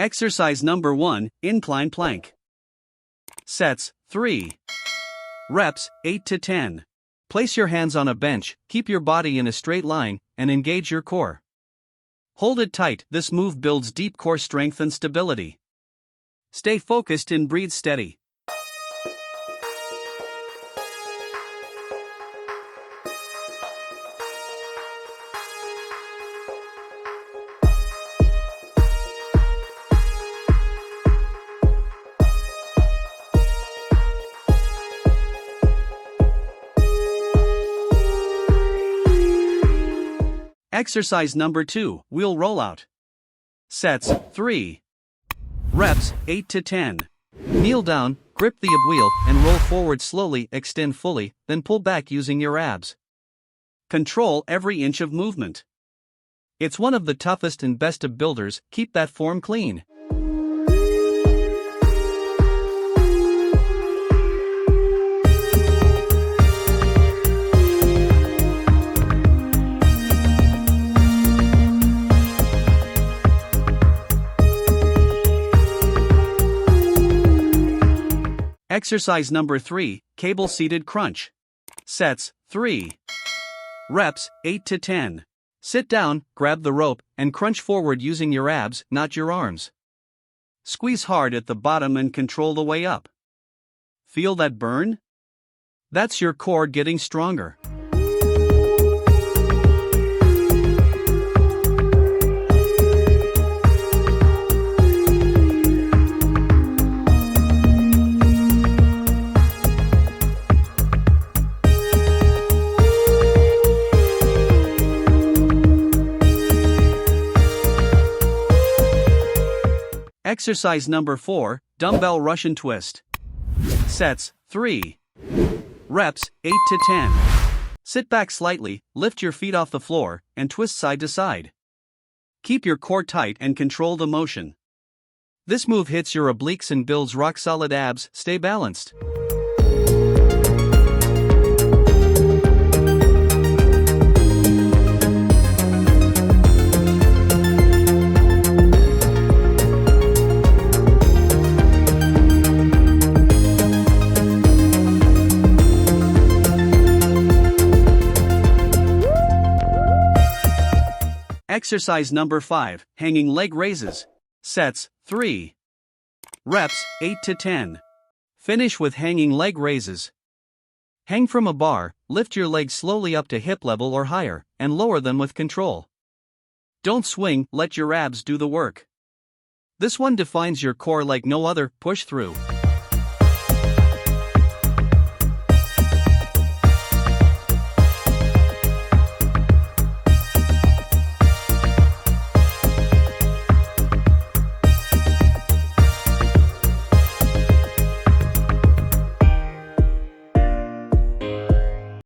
Exercise number 1, Incline Plank. Sets, 3. Reps, 8 to 10. Place your hands on a bench, keep your body in a straight line, and engage your core. Hold it tight. This move builds deep core strength and stability. Stay focused and breathe steady. Exercise number 2, Wheel Rollout. Sets, 3. Reps, 8 to 10. Kneel down, grip the wheel, and roll forward slowly, extend fully, then pull back using your abs. Control every inch of movement. It's one of the toughest and best of builders. Keep that form clean. Exercise number 3, Cable-Seated Crunch. Sets, 3. Reps, 8 to 10. Sit down, grab the rope, and crunch forward using your abs, not your arms. Squeeze hard at the bottom and control the way up. Feel that burn? That's your core getting stronger. Exercise number 4, Dumbbell Russian Twist. Sets, 3. Reps, 8 to 10. Sit back slightly, lift your feet off the floor, and twist side to side. Keep your core tight and control the motion. This move hits your obliques and builds rock-solid abs. Stay balanced. Exercise number 5, Hanging Leg Raises. Sets, 3. Reps, 8 to 10. Finish with hanging leg raises. Hang from a bar, lift your legs slowly up to hip level or higher, and lower them with control. Don't swing, let your abs do the work. This one defines your core like no other. Push through.